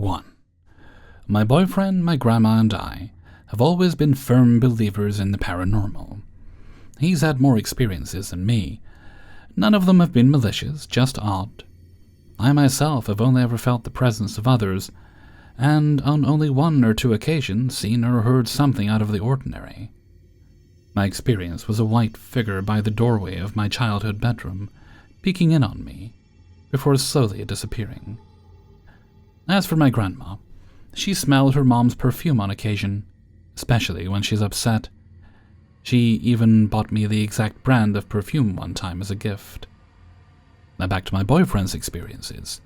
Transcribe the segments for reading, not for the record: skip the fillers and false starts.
1. My boyfriend, my grandma, and I have always been firm believers in the paranormal. He's had more experiences than me. None of them have been malicious, just odd. I myself have only ever felt the presence of others, and on only 1 or 2 occasions seen or heard something out of the ordinary. My experience was a white figure by the doorway of my childhood bedroom, peeking in on me, before slowly disappearing. As for my grandma, she smelled her mom's perfume on occasion, especially when she's upset. She even bought me the exact brand of perfume one time as a gift. Now back to my boyfriend's experiences.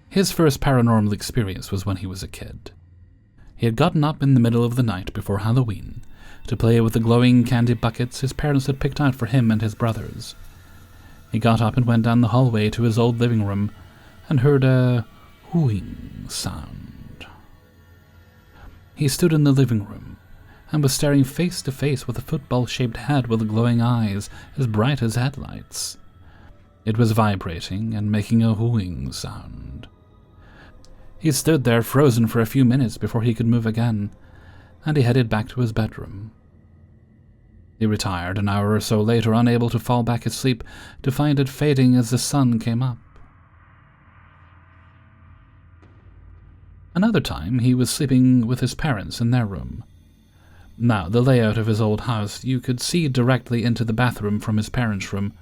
His first paranormal experience was when he was a kid. He had gotten up in the middle of the night before Halloween to play with the glowing candy buckets his parents had picked out for him and his brothers. He got up and went down the hallway to his old living room and heard a whooing sound. He stood in the living room and was staring face to face with a football-shaped head with glowing eyes as bright as headlights. It was vibrating and making a whooing sound. He stood there frozen for a few minutes before he could move again, and he headed back to his bedroom. He retired an hour or so later, unable to fall back asleep, to find it fading as the sun came up. Another time, he was sleeping with his parents in their room. Now, the layout of his old house, you could see directly into the bathroom from his parents' room.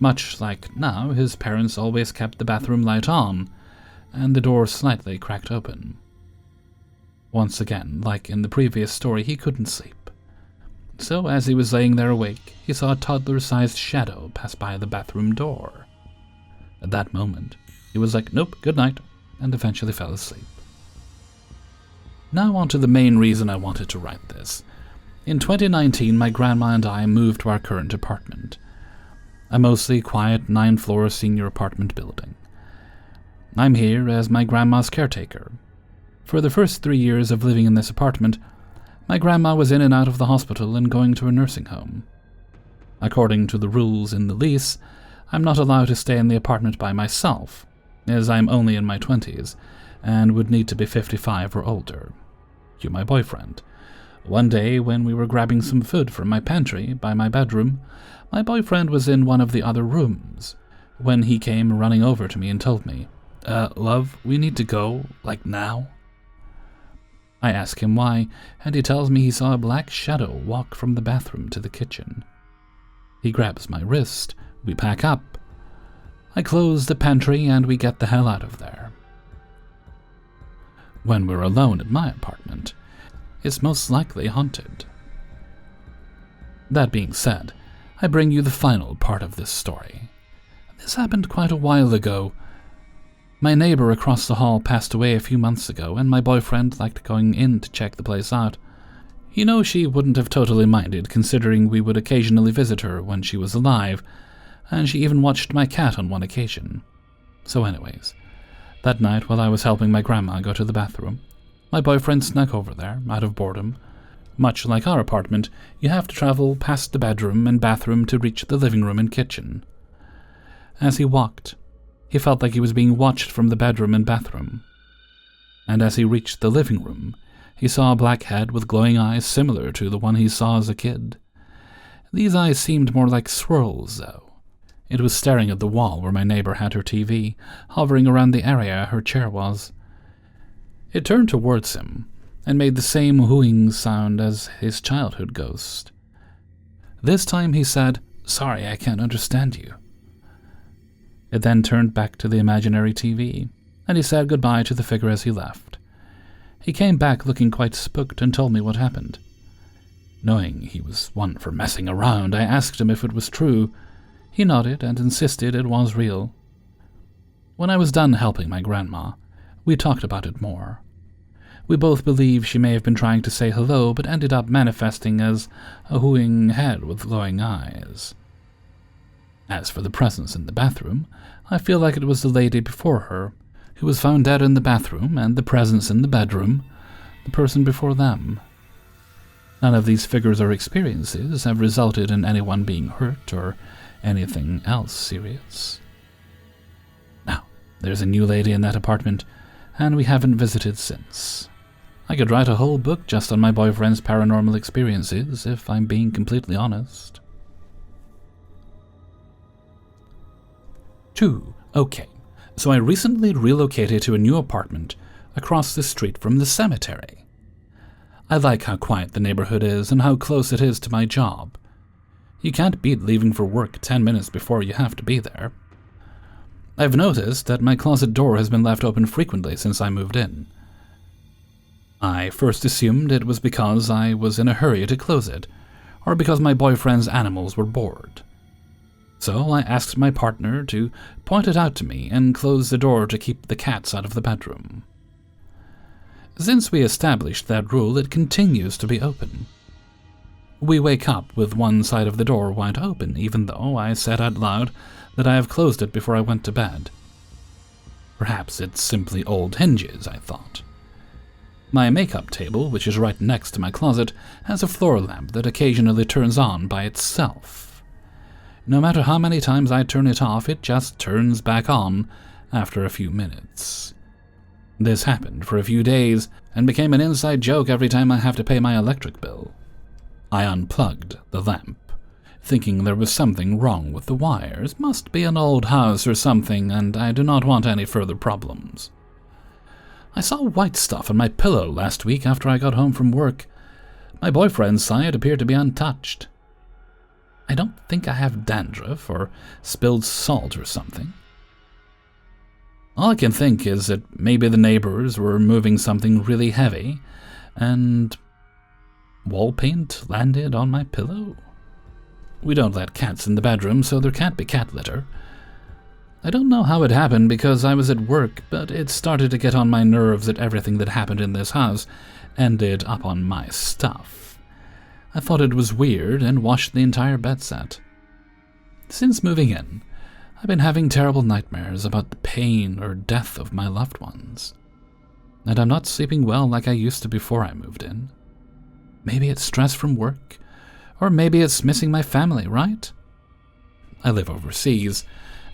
Much like now, his parents always kept the bathroom light on, and the door slightly cracked open. Once again, like in the previous story, he couldn't sleep. So, as he was laying there awake, he saw a toddler-sized shadow pass by the bathroom door. At that moment, he was like, "Nope, good night," and eventually fell asleep. Now on to the main reason I wanted to write this. In 2019, my grandma and I moved to our current apartment, a mostly quiet 9-floor senior apartment building. I'm here as my grandma's caretaker. For the first 3 years of living in this apartment, my grandma was in and out of the hospital and going to a nursing home. According to the rules in the lease, I'm not allowed to stay in the apartment by myself, as I'm only in my 20s, and would need to be 55 or older. Cue my boyfriend. One day, when we were grabbing some food from my pantry by my bedroom, my boyfriend was in one of the other rooms, when he came running over to me and told me, "Love, we need to go, like now." I ask him why, and he tells me he saw a black shadow walk from the bathroom to the kitchen. He grabs my wrist, we pack up. I close the pantry and we get the hell out of there. When we're alone at my apartment, it's most likely haunted. That being said, I bring you the final part of this story. This happened quite a while ago. My neighbor across the hall passed away a few months ago, and my boyfriend liked going in to check the place out. You know, she wouldn't have totally minded, considering we would occasionally visit her when she was alive, and she even watched my cat on one occasion. So anyways, that night while I was helping my grandma go to the bathroom, my boyfriend snuck over there, out of boredom. Much like our apartment, you have to travel past the bedroom and bathroom to reach the living room and kitchen. As he walked, he felt like he was being watched from the bedroom and bathroom. And as he reached the living room, he saw a black head with glowing eyes similar to the one he saw as a kid. These eyes seemed more like swirls, though. It was staring at the wall where my neighbor had her TV, hovering around the area her chair was. It turned towards him and made the same whooing sound as his childhood ghost. This time he said, "Sorry, I can't understand you." It then turned back to the imaginary TV, and he said goodbye to the figure as he left. He came back looking quite spooked and told me what happened. Knowing he was one for messing around, I asked him if it was true. He nodded and insisted it was real. When I was done helping my grandma, we talked about it more. We both believe she may have been trying to say hello, but ended up manifesting as a whooing head with glowing eyes. As for the presence in the bathroom, I feel like it was the lady before her, who was found dead in the bathroom, and the presence in the bedroom, the person before them. None of these figures or experiences have resulted in anyone being hurt or anything else serious. Now, there's a new lady in that apartment, and we haven't visited since. I could write a whole book just on my boyfriend's paranormal experiences, if I'm being completely honest. 2. Okay, so I recently relocated to a new apartment across the street from the cemetery. I like how quiet the neighborhood is and how close it is to my job. You can't beat leaving for work 10 minutes before you have to be there. I've noticed that my closet door has been left open frequently since I moved in. I first assumed it was because I was in a hurry to close it, or because my boyfriend's animals were bored. So I asked my partner to point it out to me and close the door to keep the cats out of the bedroom. Since we established that rule, it continues to be open. We wake up with one side of the door wide open, even though I said out loud that I have closed it before I went to bed. Perhaps it's simply old hinges, I thought. My makeup table, which is right next to my closet, has a floor lamp that occasionally turns on by itself. No matter how many times I turn it off, it just turns back on after a few minutes. This happened for a few days and became an inside joke every time I have to pay my electric bill. I unplugged the lamp, thinking there was something wrong with the wires. Must be an old house or something, and I do not want any further problems. I saw white stuff on my pillow last week after I got home from work. My boyfriend's side appeared to be untouched. I don't think I have dandruff or spilled salt or something. All I can think is that maybe the neighbors were moving something really heavy, and wall paint landed on my pillow. We don't let cats in the bedroom, so there can't be cat litter. I don't know how it happened because I was at work, but it started to get on my nerves that everything that happened in this house ended up on my stuff. I thought it was weird and washed the entire bed set. Since moving in, I've been having terrible nightmares about the pain or death of my loved ones. And I'm not sleeping well like I used to before I moved in. Maybe it's stress from work, or maybe it's missing my family, right? I live overseas,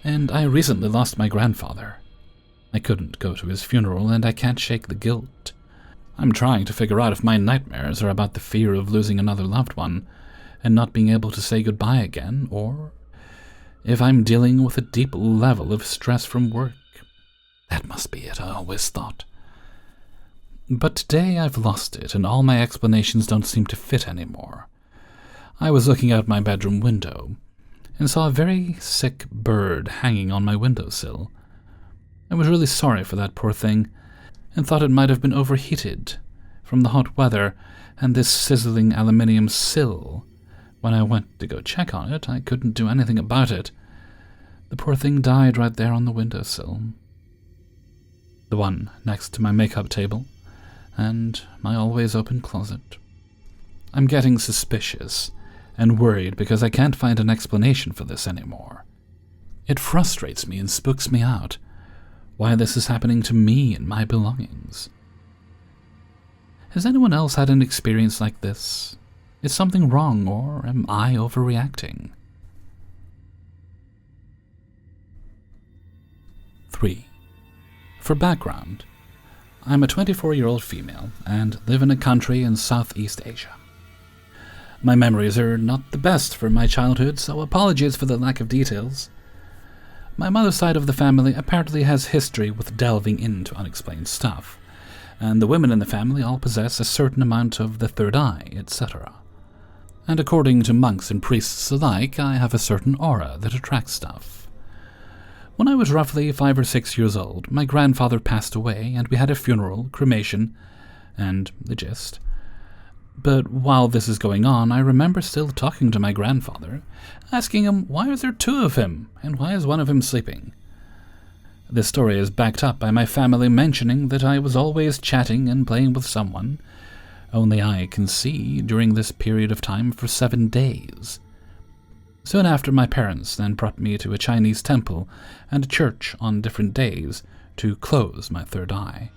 and I recently lost my grandfather. I couldn't go to his funeral, and I can't shake the guilt. I'm trying to figure out if my nightmares are about the fear of losing another loved one and not being able to say goodbye again, or if I'm dealing with a deep level of stress from work. That must be it, I always thought. But today I've lost it, and all my explanations don't seem to fit anymore. I was looking out my bedroom window and saw a very sick bird hanging on my windowsill. I was really sorry for that poor thing, and thought it might have been overheated from the hot weather and this sizzling aluminium sill. When I went to go check on it, I couldn't do anything about it. The poor thing died right there on the windowsill. The one next to my makeup table, and my always open closet. I'm getting suspicious and worried because I can't find an explanation for this anymore. It frustrates me and spooks me out, why this is happening to me and my belongings. Has anyone else had an experience like this? Is something wrong, or am I overreacting? 3. For background, I'm a 24-year-old female and live in a country in Southeast Asia. My memories are not the best for my childhood, so apologies for the lack of details. My mother's side of the family apparently has history with delving into unexplained stuff, and the women in the family all possess a certain amount of the third eye, etc. And according to monks and priests alike, I have a certain aura that attracts stuff. When I was roughly 5 or 6 years old, my grandfather passed away, and we had a funeral, cremation, and the gist. But while this is going on, I remember still talking to my grandfather, asking him why are there 2 of him, and why is one of him sleeping? This story is backed up by my family mentioning that I was always chatting and playing with someone, only I can see during this period of time for 7 days. Soon after, my parents then brought me to a Chinese temple and a church on different days to close my third eye.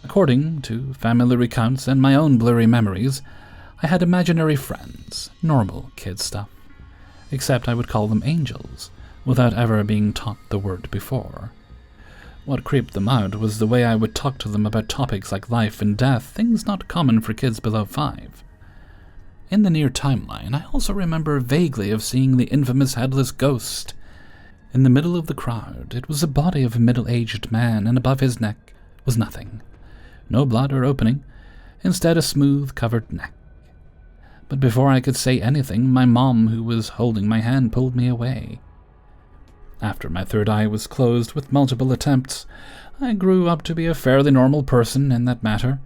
According to family recounts and my own blurry memories, I had imaginary friends, normal kid stuff, except I would call them angels, without ever being taught the word before. What creeped them out was the way I would talk to them about topics like life and death, things not common for kids below 5. In the near timeline, I also remember vaguely of seeing the infamous headless ghost. In the middle of the crowd, it was the body of a middle-aged man, and above his neck was nothing. No blood or opening, instead a smooth, covered neck. But before I could say anything, my mom, who was holding my hand, pulled me away. After my third eye was closed with multiple attempts, I grew up to be a fairly normal person in that matter,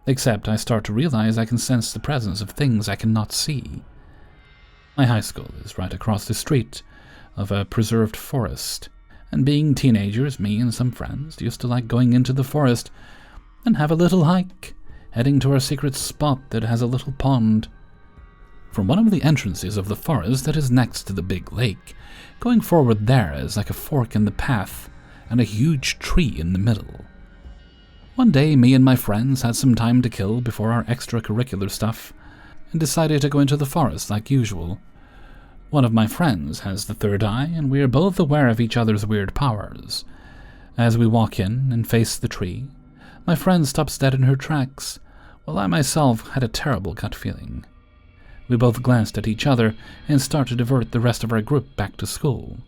except I start to realize I can sense the presence of things I cannot see. My high school is right across the street of a preserved forest, and being teenagers, me and some friends used to like going into the forest and have a little hike, heading to our secret spot that has a little pond. From one of the entrances of the forest that is next to the big lake, going forward there is like a fork in the path and a huge tree in the middle. One day, me and my friends had some time to kill before our extracurricular stuff and decided to go into the forest like usual. One of my friends has the third eye, and we are both aware of each other's weird powers. As we walk in and face the tree, my friend stops dead in her tracks, while I myself had a terrible gut feeling. We both glanced at each other and started to divert the rest of our group back to school.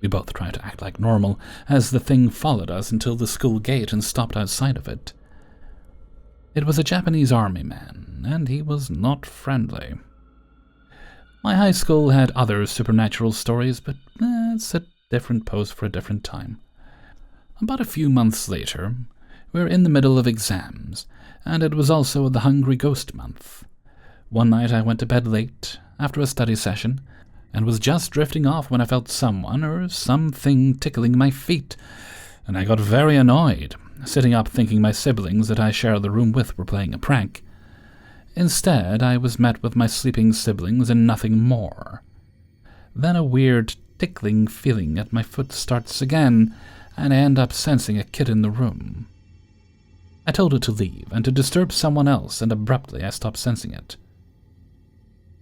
We both tried to act like normal, as the thing followed us until the school gate and stopped outside of it. It was a Japanese army man, and he was not friendly. My high school had other supernatural stories, but it's a different post for a different time. About a few months later, we were in the middle of exams, and it was also the Hungry Ghost Month. One night I went to bed late, after a study session, and was just drifting off when I felt someone or something tickling my feet, and I got very annoyed, sitting up thinking my siblings that I shared the room with were playing a prank. Instead, I was met with my sleeping siblings and nothing more. Then a weird tickling feeling at my foot starts again, and I end up sensing a kid in the room. I told it to leave and to disturb someone else, and abruptly I stopped sensing it.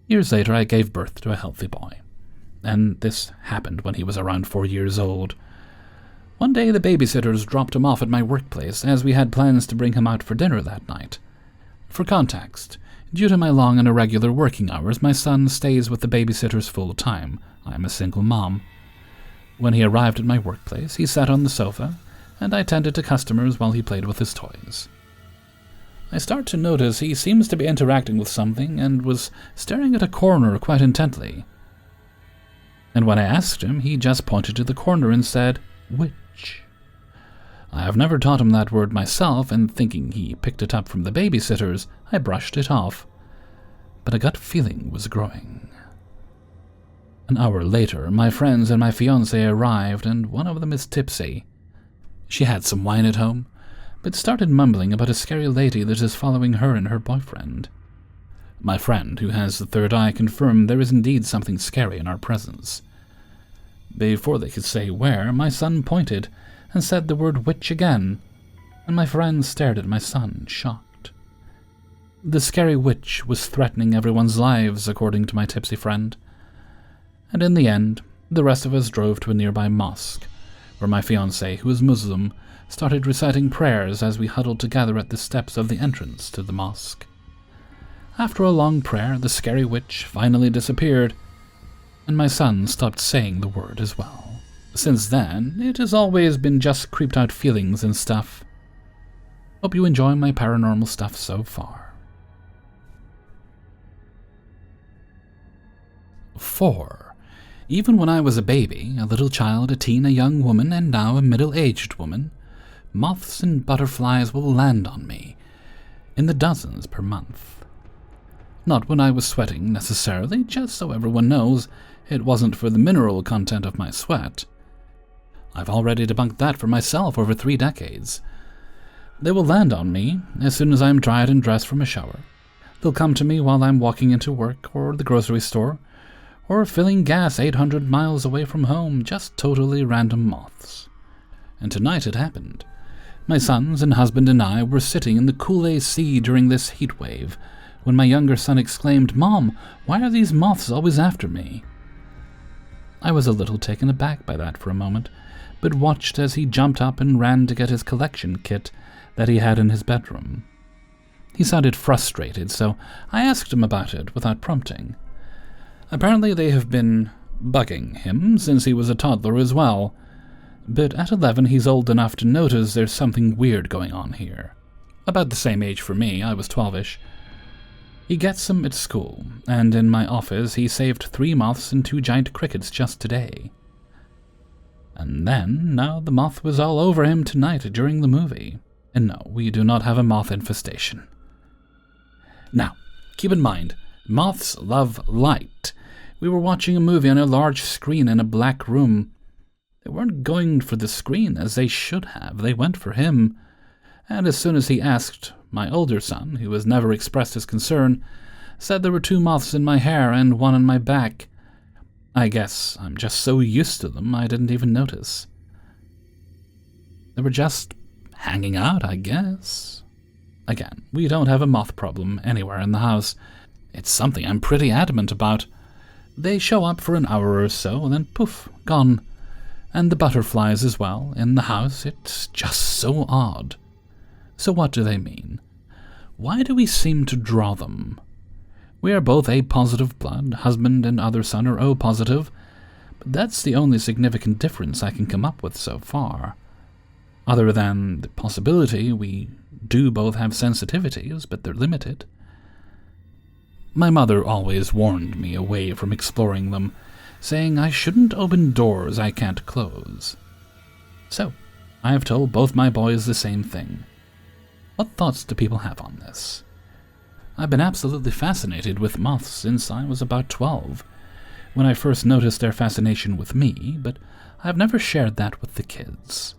Years later, I gave birth to a healthy boy, and this happened when he was around 4 years old. One day, the babysitters dropped him off at my workplace, as we had plans to bring him out for dinner that night. For context, due to my long and irregular working hours, my son stays with the babysitters full time. I am a single mom. When he arrived at my workplace, he sat on the sofa, and I tended to customers while he played with his toys. I start to notice he seems to be interacting with something and was staring at a corner quite intently. And when I asked him, he just pointed to the corner and said, "Which?" I have never taught him that word myself, and thinking he picked it up from the babysitters, I brushed it off. But a gut feeling was growing. An hour later, my friends and my fiancée arrived, and one of them is tipsy. She had some wine at home, but started mumbling about a scary lady that is following her and her boyfriend. My friend, who has the third eye, confirmed there is indeed something scary in our presence. Before they could say where, my son pointed and said the word witch again, and my friend stared at my son, shocked. The scary witch was threatening everyone's lives, according to my tipsy friend. And in the end, the rest of us drove to a nearby mosque, where my fiancée, who is Muslim, started reciting prayers as we huddled together at the steps of the entrance to the mosque. After a long prayer, the scary witch finally disappeared, and my son stopped saying the word as well. Since then, it has always been just creeped out feelings and stuff. Hope you enjoy my paranormal stuff so far. 4. Even when I was a baby, a little child, a teen, a young woman, and now a middle-aged woman, moths and butterflies will land on me, in the dozens per month. Not when I was sweating, necessarily, just so everyone knows it wasn't for the mineral content of my sweat. I've already debunked that for myself over 3 decades. They will land on me as soon as I'm dried and dressed from a shower. They'll come to me while I'm walking into work or the grocery store, or filling gas 800 miles away from home, just totally random moths. And tonight it happened. My sons and husband and I were sitting in the cool AC during this heat wave, when my younger son exclaimed, "Mom, why are these moths always after me?" I was a little taken aback by that for a moment, but watched as he jumped up and ran to get his collection kit that he had in his bedroom. He sounded frustrated, so I asked him about it without prompting. Apparently they have been bugging him since he was a toddler as well, but at 11 he's old enough to notice there's something weird going on here. About the same age for me, I was 12-ish. He gets them at school, and in my office he saved 3 moths and 2 giant crickets just today. And then, now the moth was all over him tonight during the movie. And no, we do not have a moth infestation. Now, keep in mind, moths love light. We were watching a movie on a large screen in a black room. They weren't going for the screen as they should have. They went for him. And as soon as he asked, my older son, who has never expressed his concern, said there were 2 moths in my hair and 1 on my back. I guess I'm just so used to them I didn't even notice. They were just hanging out, I guess. Again, we don't have a moth problem anywhere in the house. It's something I'm pretty adamant about. They show up for an hour or so, and then poof, gone. And the butterflies as well, in the house. It's just so odd. So what do they mean? Why do we seem to draw them? We are both A-positive blood, husband and other son are O-positive, but that's the only significant difference I can come up with so far. Other than the possibility we do both have sensitivities, but they're limited. My mother always warned me away from exploring them, saying I shouldn't open doors I can't close. So, I have told both my boys the same thing. What thoughts do people have on this? I've been absolutely fascinated with moths since I was about 12, when I first noticed their fascination with me, but I've never shared that with the kids.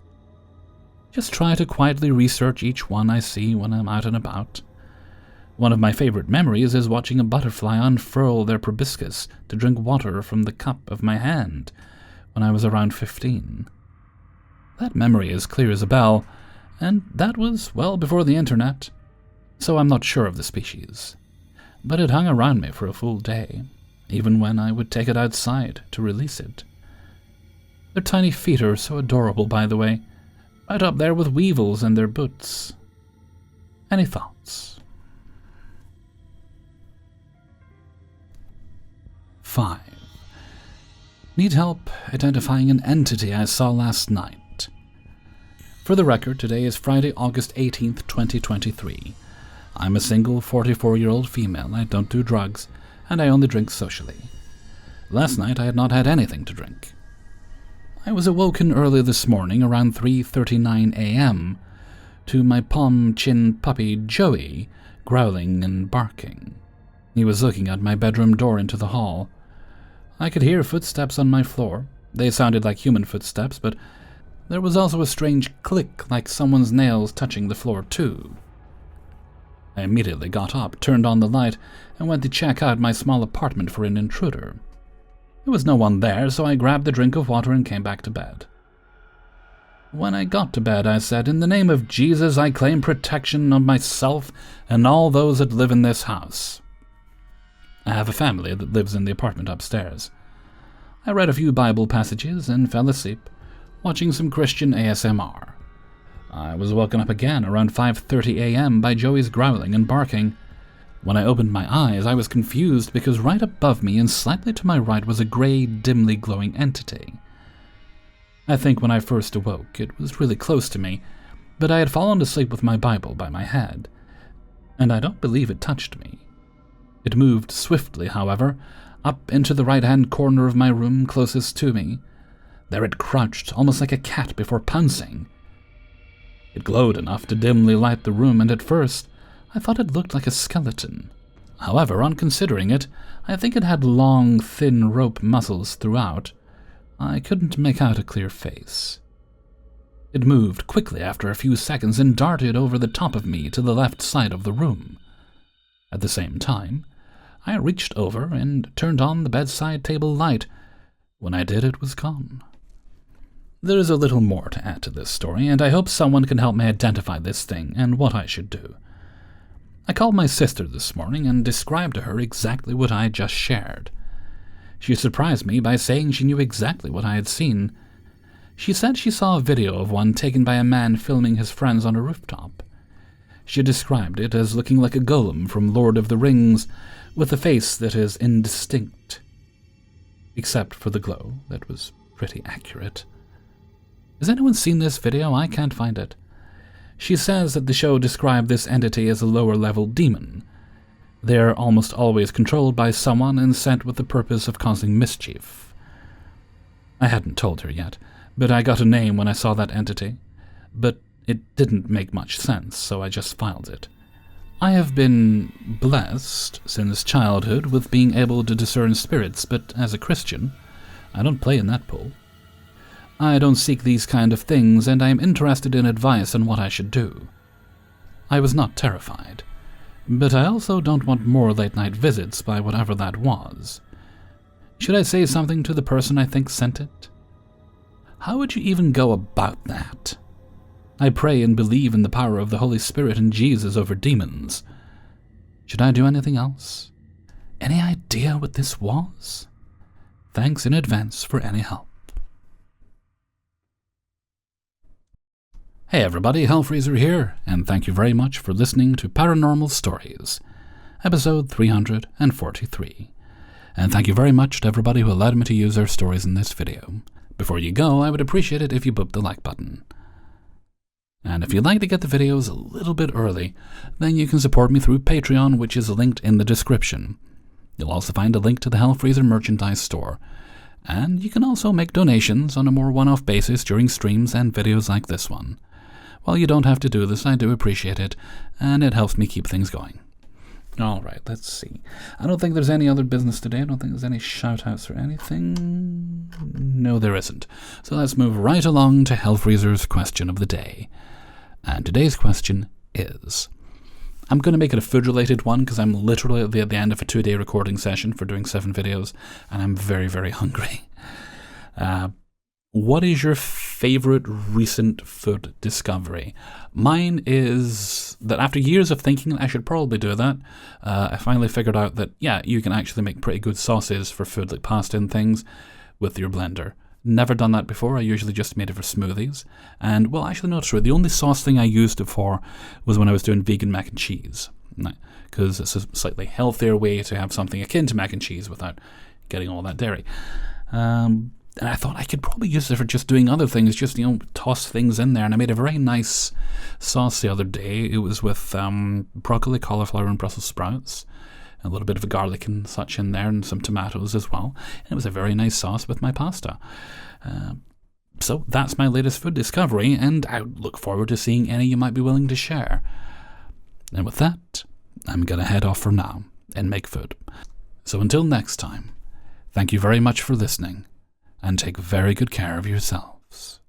Just try to quietly research each one I see when I'm out and about. One of my favorite memories is watching a butterfly unfurl their proboscis to drink water from the cup of my hand when I was around 15. That memory is clear as a bell, and that was well before the internet. So I'm not sure of the species, but it hung around me for a full day, even when I would take it outside to release it. Their tiny feet are so adorable, by the way, right up there with weevils and their boots. Any thoughts? 5. Need help identifying an entity I saw last night. For the record, today is Friday, August 18th, 2023. I'm a single 44-year-old female, I don't do drugs, and I only drink socially. Last night I had not had anything to drink. I was awoken early this morning around 3:39 a.m. to my palm-chin puppy Joey growling and barking. He was looking at my bedroom door into the hall. I could hear footsteps on my floor. They sounded like human footsteps, but there was also a strange click like someone's nails touching the floor too. I immediately got up, turned on the light, and went to check out my small apartment for an intruder. There was no one there, so I grabbed a drink of water and came back to bed. When I got to bed, I said, "In the name of Jesus, I claim protection of myself and all those that live in this house." I have a family that lives in the apartment upstairs. I read a few Bible passages and fell asleep, watching some Christian ASMR. I was woken up again around 5:30 a.m. by Joey's growling and barking. When I opened my eyes, I was confused because right above me and slightly to my right was a gray, dimly glowing entity. I think when I first awoke, it was really close to me, but I had fallen asleep with my Bible by my head, and I don't believe it touched me. It moved swiftly, however, up into the right-hand corner of my room closest to me. There it crouched, almost like a cat before pouncing. It glowed enough to dimly light the room, and at first I thought it looked like a skeleton. However, on considering it, I think it had long, thin rope muscles throughout. I couldn't make out a clear face. It moved quickly after a few seconds and darted over the top of me to the left side of the room. At the same time, I reached over and turned on the bedside table light. When I did, it was gone. There is a little more to add to this story, and I hope someone can help me identify this thing and what I should do. I called my sister this morning and described to her exactly what I had just shared. She surprised me by saying she knew exactly what I had seen. She said she saw a video of one taken by a man filming his friends on a rooftop. She described it as looking like a golem from Lord of the Rings, with a face that is indistinct. Except for the glow, that was pretty accurate. Has anyone seen this video? I can't find it. She says that the show described this entity as a lower-level demon. They're almost always controlled by someone and sent with the purpose of causing mischief. I hadn't told her yet, but I got a name when I saw that entity. But it didn't make much sense, so I just filed it. I have been blessed since childhood with being able to discern spirits, but as a Christian, I don't play in that pool. I don't seek these kind of things, and I am interested in advice on what I should do. I was not terrified, but I also don't want more late-night visits by whatever that was. Should I say something to the person I think sent it? How would you even go about that? I pray and believe in the power of the Holy Spirit and Jesus over demons. Should I do anything else? Any idea what this was? Thanks in advance for any help. Hey everybody, Hellfreezer here, and thank you very much for listening to Paranormal Stories, episode 343. And thank you very much to everybody who allowed me to use their stories in this video. Before you go, I would appreciate it if you booped the like button. And if you'd like to get the videos a little bit early, then you can support me through Patreon, which is linked in the description. You'll also find a link to the Hellfreezer merchandise store. And you can also make donations on a more one-off basis during streams and videos like this one. While you don't have to do this, I do appreciate it, and it helps me keep things going. Alright, let's see. I don't think there's any other business today. I don't think there's any shout-outs or anything. No, there isn't. So let's move right along to Hellfreezer's question of the day. And today's question is... I'm going to make it a food-related one because I'm literally at the end of a 2-day recording session for doing 7 videos, and I'm very, very hungry. What is your favorite recent food discovery? Mine is that after years of thinking I should probably do that, I finally figured out that, yeah, you can actually make pretty good sauces for food like pasta and things with your blender. Never done that before. I usually just made it for smoothies. And, well, actually, no, it's true. The only sauce thing I used it for was when I was doing vegan mac and cheese. Because it's a slightly healthier way to have something akin to mac and cheese without getting all that dairy. And I thought I could probably use it for just doing other things, just, toss things in there. And I made a very nice sauce the other day. It was with broccoli, cauliflower, and Brussels sprouts. A little bit of garlic and such in there, and some tomatoes as well. And it was a very nice sauce with my pasta. So that's my latest food discovery, and I look forward to seeing any you might be willing to share. And with that, I'm going to head off for now and make food. So until next time, thank you very much for listening, and take very good care of yourselves.